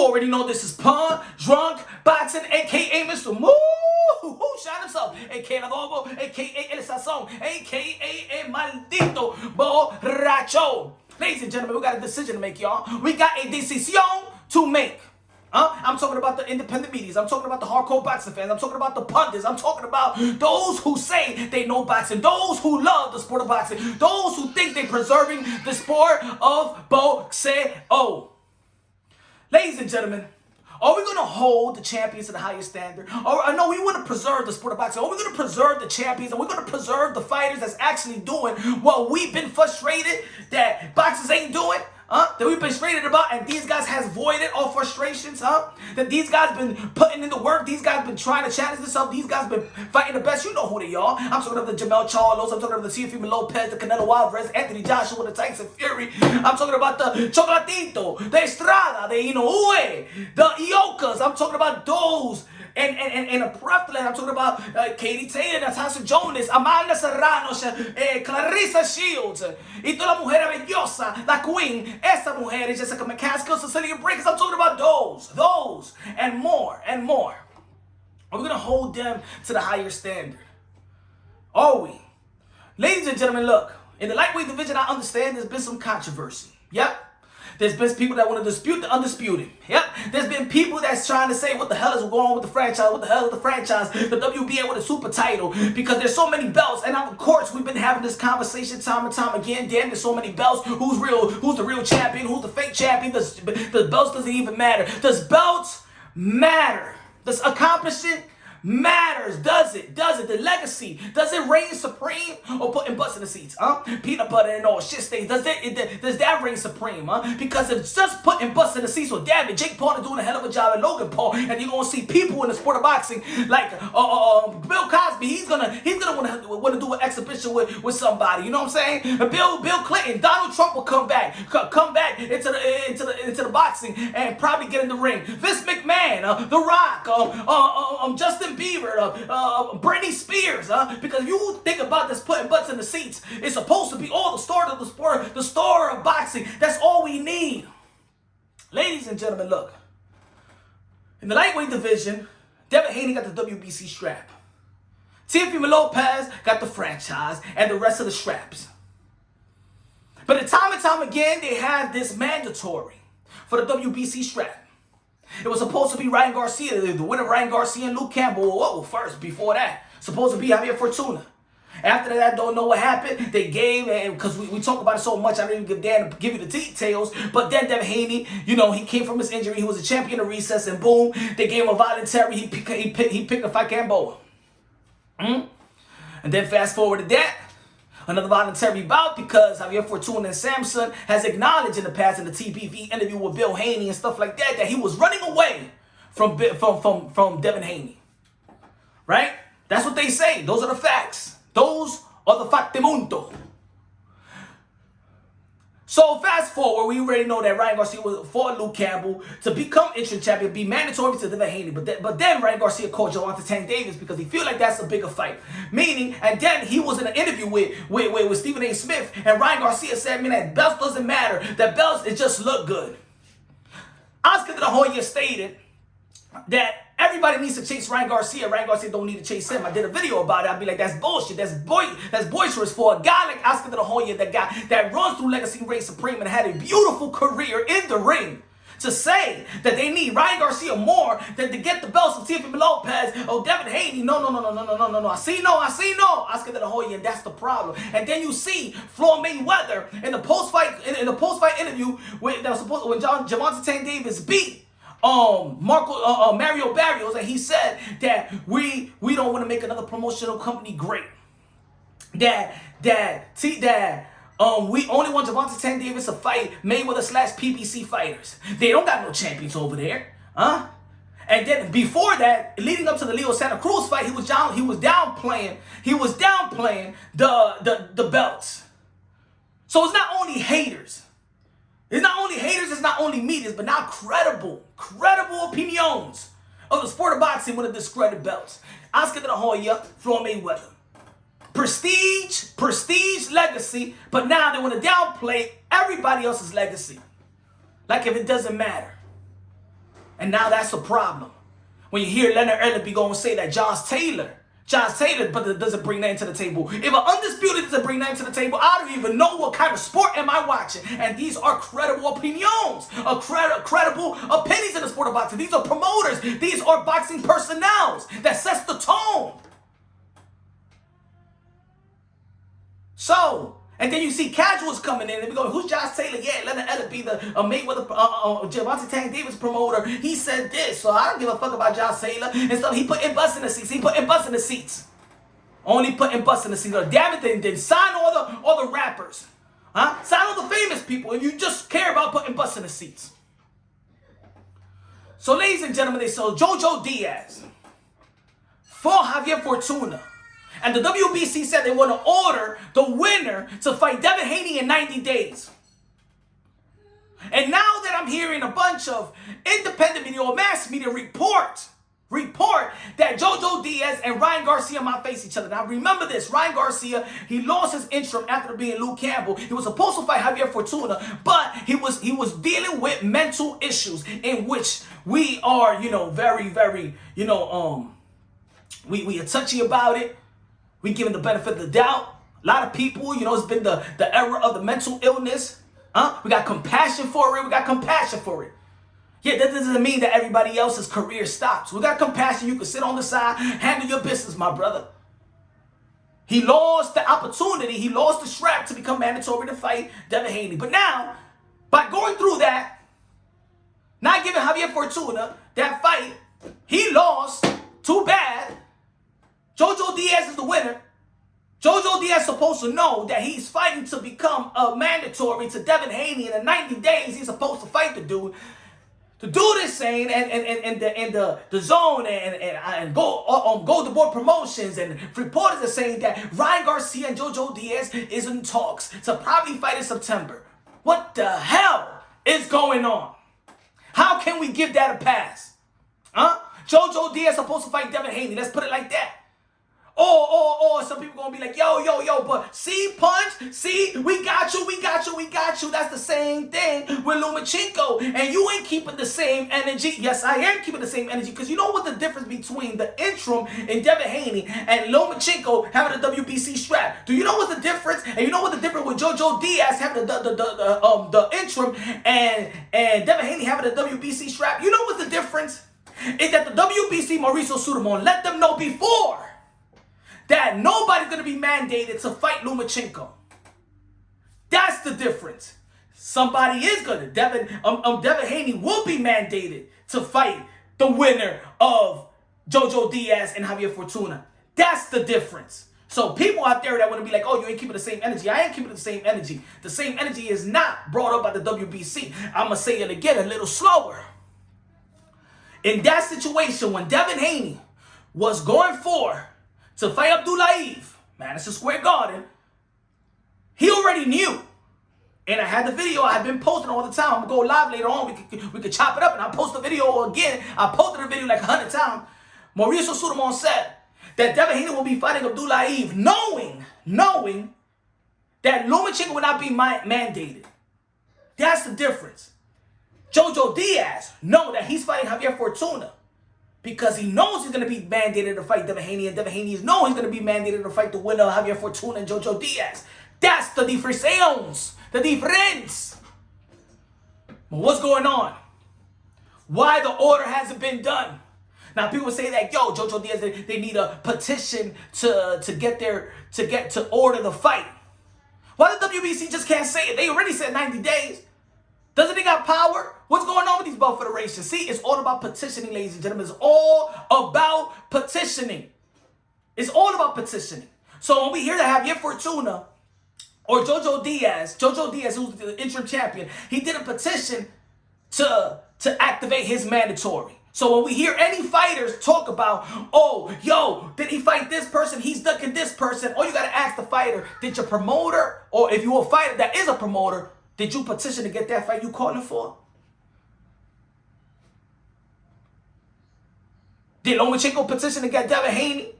already know this is Pun Drunk Boxing, aka Mr. Moo, who shot himself, aka Adobo, aka El Sazón, aka El Maldito Borracho. Ladies and gentlemen, we got a decision to make, y'all. We got a decisión to make. I'm talking about the independent medias. I'm talking about the hardcore boxing fans. I'm talking about the pundits. I'm talking about those who say they know boxing. Those who love the sport of boxing. Those who think they're preserving the sport of boxeo. Ladies and gentlemen, are we going to hold the champions to the highest standard? Or no, we want to preserve the sport of boxing. Are we going to preserve the champions? And we're going to preserve the fighters that's actually doing what we've been frustrated that boxers ain't doing? That we've been frustrated about, and these guys has voided all frustrations, that these guys been putting in the work, these guys been trying to challenge themselves, these guys been fighting the best. You know who they are. I'm talking about the Jamel Charlos, I'm talking about the Teofimo Lopez, the Canelo Alvarez, Anthony Joshua, the Tyson Fury. I'm talking about the Chocolatito, the Estrada, the Inoue, the Iokas. I'm talking about those. And a prevalent, I'm talking about Katie Taylor, Natasha Jonas, Amanda Serrano, Clarissa Shields, y toda la mujer belliosa, la queen, esa mujer, Jessica McCaskill, Cecilia Breakers. I'm talking about those, and more, and more. Are we going to hold them to the higher standard? Are we? Ladies and gentlemen, look, in the lightweight division, I understand there's been some controversy. Yep. There's been people that want to dispute the undisputed. Yep. There's been people that's trying to say what the hell is going on with the franchise, what the hell is the franchise, the WBA with a super title, because there's so many belts. And of course, we've been having this conversation time and time again. Damn, there's so many belts. Who's the real champion? Who's the fake champion? The belts doesn't even matter. Does belts matter? Does accomplishment matters? Does it? The legacy, does it reign supreme, or putting butts in the seats? Peanut butter and all shit stains. Does that reign supreme? Because if it's just putting butts in the seats, well, damn it, Jake Paul is doing a hell of a job, and Logan Paul, and you're gonna see people in the sport of boxing like Bill Cosby. He's gonna want to do an exhibition with somebody. You know what I'm saying? Bill Clinton, Donald Trump will come back into the boxing and probably get in the ring. Vince McMahon, The Rock, Justin Bieber, Britney Spears, because if you think about this putting butts in the seats, it's supposed to be all the start of the sport, the star of boxing. That's all we need. Ladies and gentlemen, look. In the lightweight division, Devin Haney got the WBC strap. Teofimo Lopez got the franchise and the rest of the straps. But time and time again, they have this mandatory for the WBC strap. It was supposed to be Ryan Garcia, the winner of Ryan Garcia and Luke Campbell. First, before that, supposed to be Javier Fortuna. After that, I don't know what happened. They gave, and because we talk about it so much, I don't even give you the details. But then Devin Haney, he came from his injury. He was a champion of recess, and boom, they gave him a voluntary. He picked a fight Gamboa. And then fast forward to that. Another voluntary bout, because Javier Fortuna and Samson has acknowledged in the past in the TBV interview with Bill Haney and stuff like that he was running away from Devin Haney. Right? That's what they say. Those are the facts. Those are the factimunto. So fast forward, we already know that Ryan Garcia fought Luke Campbell to become interim champion, be mandatory to Devin Haney. But then Ryan Garcia called Gervonta Tank Davis because he feel like that's a bigger fight. Meaning, and then he was in an interview with Stephen A. Smith, and Ryan Garcia said, man, that belts doesn't matter. That belts, it just look good. Oscar de la Hoya stated that everybody needs to chase Ryan Garcia. Ryan Garcia don't need to chase him. I did a video about it. I'd be like, that's bullshit. That's boisterous for a guy like Oscar de la Hoya, that guy that runs through Legacy and reigns supreme and had a beautiful career in the ring. To say that they need Ryan Garcia more than to get the belts of Teofimo Lopez or Devin Haney. No. I see no. Oscar de la Hoya, and that's the problem. And then you see Floyd Mayweather in the post-fight interview when Gervonta Tank Davis beat Mario Barrios, and he said that we don't want to make another promotional company great. We only want Gervonta Tank Davis to fight Mayweather/PBC fighters. They don't got no champions over there, And then before that, leading up to the Leo Santa Cruz fight, he was downplaying the belts. So it's not only haters. It's not only medias, but now credible opinions of the sport of boxing want to discredit belts. Oscar de la Hoya, Floyd Mayweather. Prestige, legacy, but now they want to downplay everybody else's legacy. Like if it doesn't matter. And now that's a problem. When you hear Leonard Ellerbe go and say that Josh Taylor but doesn't bring that to the table. If an Undisputed doesn't bring that to the table, I don't even know what kind of sport am I watching. And these are credible opinions, credible opinions in the sport of boxing. These are promoters. These are boxing personnels that sets the tone. So, and then you see casuals coming in and we go, who's Josh Taylor? Yeah, Leonard Ellerbe, the Mayweather, Gervonta Tank Davis promoter. He said this, so I don't give a fuck about Josh Taylor. And so he put in butts in the seats. Only putting butts in the seats. Damn it, then sign all the rappers. Huh? Sign all the famous people and you just care about putting butts in the seats. So ladies and gentlemen, they saw Jojo Diaz for Javier Fortuna. And the WBC said they want to order the winner to fight Devin Haney in 90 days. And now that I'm hearing a bunch of independent media or mass media report that Jojo Diaz and Ryan Garcia might face each other. Now remember this, Ryan Garcia, he lost his interim after being Luke Campbell. He was supposed to fight Javier Fortuna, but he was dealing with mental issues in which we are, very, very, we are touchy about it. We give him the benefit of the doubt. A lot of people, it's been the era of the mental illness. We got compassion for it. Yeah, that doesn't mean that everybody else's career stops. We got compassion. You can sit on the side, handle your business, my brother. He lost the opportunity. He lost the strap to become mandatory to fight Devin Haney. But now, by going through that, not giving Javier Fortuna that fight, he lost. Too bad. Jojo Diaz is the winner. Jojo Diaz is supposed to know that he's fighting to become a mandatory to Devin Haney. In 90 days, he's supposed to fight the dude. The dude is saying, and the zone and go the board promotions and reporters are saying that Ryan Garcia and Jojo Diaz is in talks to probably fight in September. What the hell is going on? How can we give that a pass? Jojo Diaz is supposed to fight Devin Haney. Let's put it like that. Some people gonna be like, yo, but see, Punch, see, we got you. That's the same thing with Lomachenko, and you ain't keeping the same energy. Yes, I am keeping the same energy, because you know what the difference between the interim and Devin Haney and Lomachenko having the WBC strap? Do you know what's the difference? And you know what the difference with Jojo Diaz having the interim and Devin Haney having the WBC strap? You know what's the difference? Is that the WBC Mauricio Sudamon let them know before that nobody's going to be mandated to fight Lomachenko. That's the difference. Somebody is going to. Devin Haney will be mandated to fight the winner of Jojo Diaz and Javier Fortuna. That's the difference. So people out there that want to be like, oh, you ain't keeping the same energy. I ain't keeping the same energy. The same energy is not brought up by the WBC. I'm going to say it again a little slower. In that situation, when Devin Haney was going to fight Abdullaev, Madison Square Garden, he already knew. And I had the video I have been posting all the time. I'm going to go live later on. We could chop it up and I'll post the video again. I posted the video like 100 times. Mauricio Sudamon said that Devin Haney will be fighting Abdullaev knowing that Lomachenko will not be mandated. That's the difference. Jojo Diaz know that he's fighting Javier Fortuna because he knows he's going to be mandated to fight Devin Haney, and Devin Haney knows he's going to be mandated to fight the winner of Javier Fortuna and Jojo Diaz. That's the difference. The difference. But what's going on? Why the order hasn't been done? Now people say that, yo, Jojo Diaz, they need a petition to order the fight. Why the WBC just can't say it? They already said 90 days. Doesn't it got power? What's going on with these belt federations? See, it's all about petitioning, ladies and gentlemen. It's all about petitioning. It's all about petitioning. So when we hear that Javier Fortuna or Jojo Diaz, who's the interim champion, he did a petition to activate his mandatory. So when we hear any fighters talk about, oh, yo, did he fight this person? He's ducking this person. All you got to ask the fighter, did your promoter, or if you're a fighter that is a promoter, did you petition to get that fight you calling for? Did Lomachenko petition to get Devin Haney?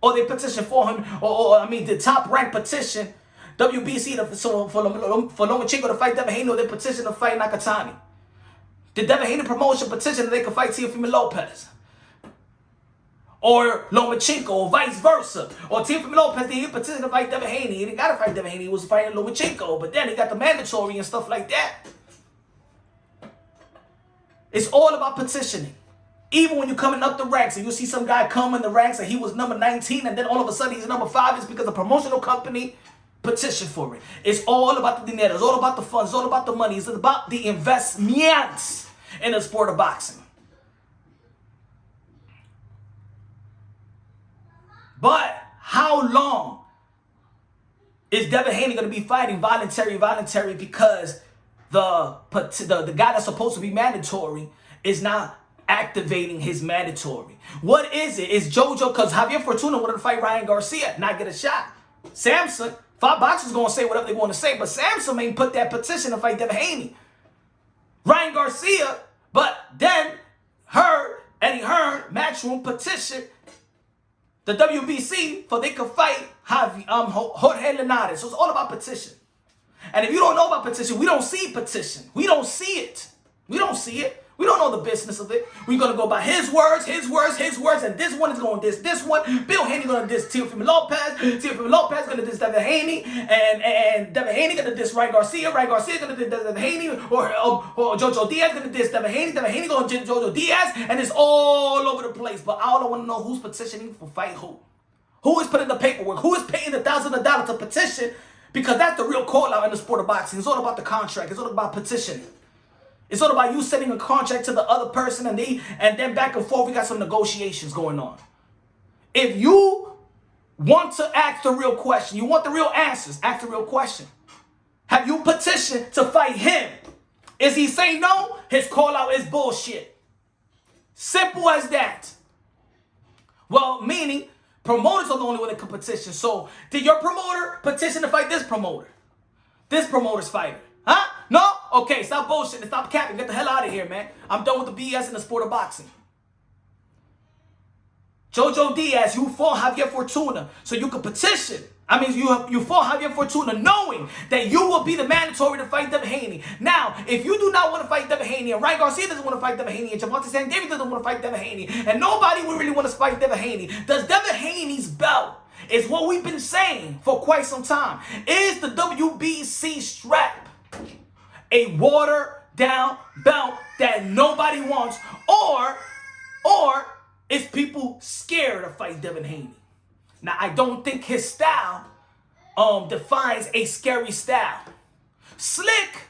Or they petitioned for him, the top ranked petition, WBC for Lomachenko to fight Devin Haney, or they petitioned to fight Nakatani? Did Devin Haney promotion petition that they could fight Teofimo Lopez? Or Lomachenko, or vice versa. Or Teofimo Lopez, he petitioned to fight Devin Haney. He didn't got to fight Devin Haney. He was fighting Lomachenko. But then he got the mandatory and stuff like that. It's all about petitioning. Even when you're coming up the ranks and you see some guy come in the ranks and he was number 19 and then all of a sudden he's number 5, it's because the promotional company petitioned for it. It's all about the dinero. It's all about the funds. It's all about the money. It's about the investments in the sport of boxing. But how long is Devin Haney going to be fighting voluntary because the guy that's supposed to be mandatory is not activating his mandatory? What is it? Is Jojo, because Javier Fortuna wanted to fight Ryan Garcia, not get a shot. Samson, 5 boxers going to say whatever they want to say, but Samson ain't put that petition to fight Devin Haney. Ryan Garcia, but then Eddie Hearn, Matchroom petition the WBC for they could fight Jorge Linares. So it's all about petition. And if you don't know about petition, we don't see petition. We don't see it. We don't see it. We don't know the business of it. We're going to go by his words, and this one is going to diss this one. Bill Haney going to diss Teofimo Lopez. Teofimo Lopez going to diss Devin Haney. And Devin Haney going to diss Ryan Garcia. Ryan Garcia going to diss Devin Haney. Or Jojo Diaz going to diss Devin Haney. Devin Haney going to diss Jojo Diaz. And it's all over the place. But all I want to know, who's petitioning for fight who? Who is putting the paperwork? Who is paying the $1,000 to petition? Because that's the real call out in the sport of boxing. It's all about the contract. It's all about petitioning. It's all about you sending a contract to the other person and then back and forth, we got some negotiations going on. If you want to ask the real question, you want the real answers, ask the real question. Have you petitioned to fight him? Is he saying no? His call out is bullshit. Simple as that. Well, meaning promoters are the only one that can petition. So did your promoter petition to fight this promoter? This promoter's fighter? Huh? No? Okay, stop bullshitting. Stop capping. Get the hell out of here, man. I'm done with the BS in the sport of boxing. Jojo Diaz, you fought Javier Fortuna so you could petition. I mean, you fought Javier Fortuna knowing that you will be the mandatory to fight Devin Haney. Now, if you do not want to fight Devin Haney, and Ryan Garcia doesn't want to fight Devin Haney, and Javante St. David doesn't want to fight Devin Haney, and nobody would really want to fight Devin Haney, does Devin Haney's belt, is what we've been saying for quite some time, is the WBC strap a watered down belt that nobody wants, or is people scared to fight Devin Haney? Now, I don't think his style defines a scary style. Slick,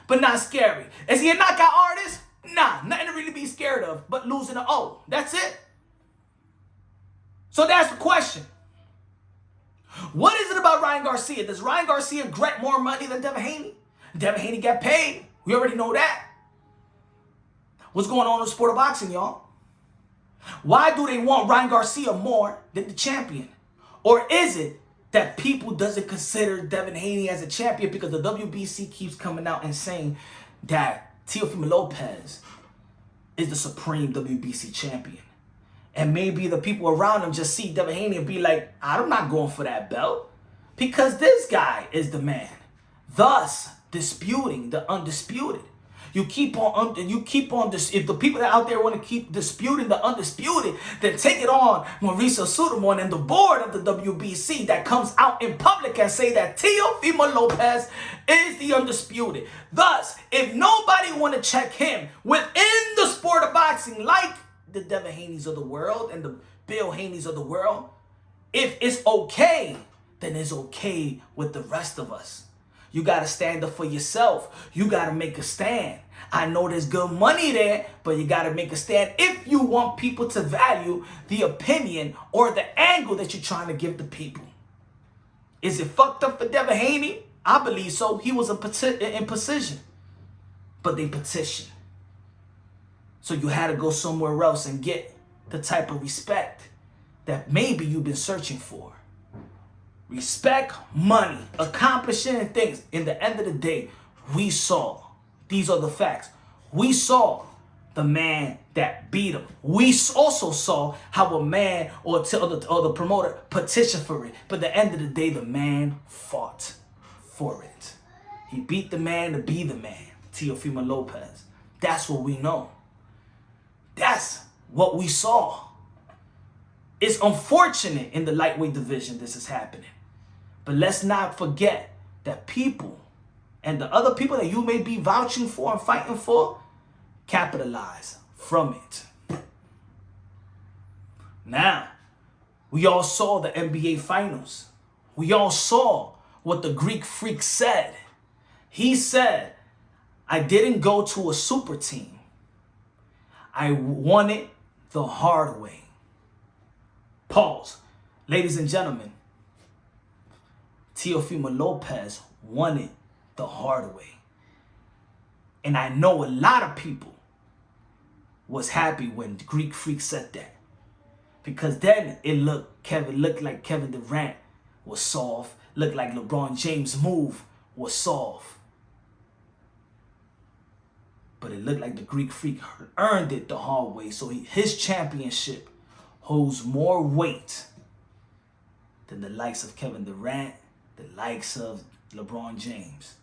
but not scary. Is he a knockout artist? Nah, nothing to really be scared of but losing an O. That's it. So that's the question. What is it about Ryan Garcia? Does Ryan Garcia get more money than Devin Haney? Devin Haney got paid. We already know that. What's going on in the sport of boxing, y'all? Why do they want Ryan Garcia more than the champion? Or is it that people doesn't consider Devin Haney as a champion because the WBC keeps coming out and saying that Teofimo Lopez is the supreme WBC champion? And maybe the people around him just see Devin Haney and be like, I'm not going for that belt because this guy is the man. Thus, disputing the undisputed. If the people that out there want to keep disputing the undisputed, then take it on Mauricio Sudamon and the board of the WBC that comes out in public and say that Teofimo Lopez is the undisputed. Thus, if nobody want to check him within the sport of boxing, like the Devin Haneys of the world and the Bill Haneys of the world, if it's okay, then it's okay with the rest of us. You got to stand up for yourself. You got to make a stand. I know there's good money there, but you got to make a stand if you want people to value the opinion or the angle that you're trying to give the people. Is it fucked up for Devin Haney? I believe so. He was in position, but they petitioned. So you had to go somewhere else and get the type of respect that maybe you've been searching for. Respect, money, accomplishing things. In the end of the day, we saw, these are the facts, we saw the man that beat him. We also saw how a man or the promoter petitioned for it. But at the end of the day, the man fought for it. He beat the man to be the man, Teofimo Lopez. That's what we know. That's what we saw. It's unfortunate in the lightweight division this is happening. But let's not forget that people and the other people that you may be vouching for and fighting for capitalize from it. Now, we all saw the NBA Finals. We all saw what the Greek Freak said. He said, I didn't go to a super team. I won it the hard way. Pause. Ladies and gentlemen, Teofimo Lopez won it the hard way. And I know a lot of people was happy when Greek Freak said that. Because then it looked like Kevin Durant was soft. Looked like LeBron James' move was soft. But it looked like the Greek Freak earned it the hard way. So his championship holds more weight than the likes of Kevin Durant, the likes of LeBron James.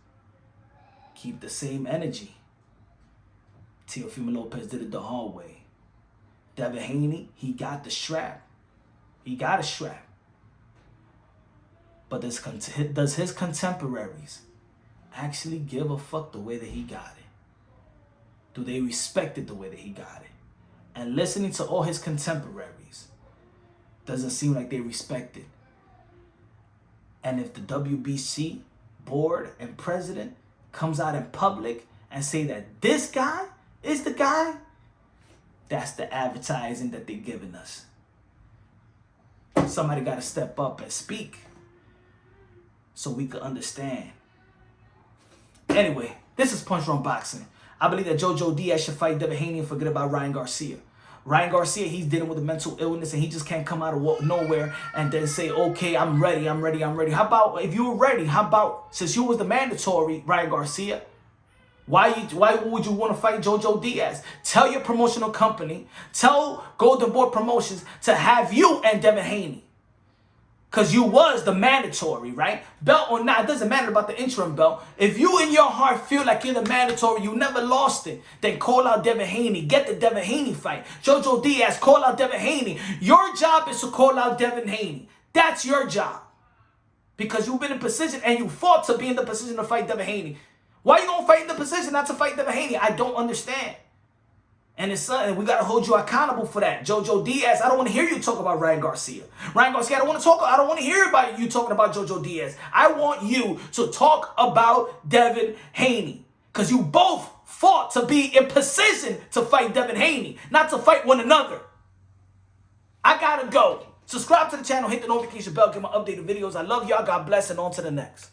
Keep the same energy. Teofimo Lopez did it the hard way. Devin Haney, he got the strap. He got a strap. But does his contemporaries actually give a fuck the way that he got it? Do they respect it the way that he got it? And listening to all his contemporaries doesn't seem like they respect it. And if the WBC board and president comes out in public and say that this guy is the guy, that's the advertising that they're giving us. Somebody got to step up and speak so we can understand. Anyway, this is Punch Drunk Boxing. I believe that Jojo Diaz should fight Devin Haney and forget about Ryan Garcia. Ryan Garcia, he's dealing with a mental illness and he just can't come out of nowhere and then say, okay, I'm ready. How about, if you were ready, how about, since you was the mandatory, Ryan Garcia, why would you want to fight Jojo Diaz? Tell your promotional company, tell Golden Boy Promotions to have you and Devin Haney. Because you was the mandatory, right? Belt or not, it doesn't matter about the interim belt. If you in your heart feel like you're the mandatory, you never lost it, then call out Devin Haney. Get the Devin Haney fight. Jojo Diaz, call out Devin Haney. Your job is to call out Devin Haney. That's your job. Because you've been in position and you fought to be in the position to fight Devin Haney. Why you gonna fight in the position not to fight Devin Haney? I don't understand. And it's something, we got to hold you accountable for that. Jojo Diaz, I don't want to hear you talk about Ryan Garcia. Ryan Garcia, I don't want to hear about you talking about Jojo Diaz. I want you to talk about Devin Haney. Because you both fought to be in position to fight Devin Haney, not to fight one another. I got to go. Subscribe to the channel, hit the notification bell, get my updated videos. I love y'all. God bless, and on to the next.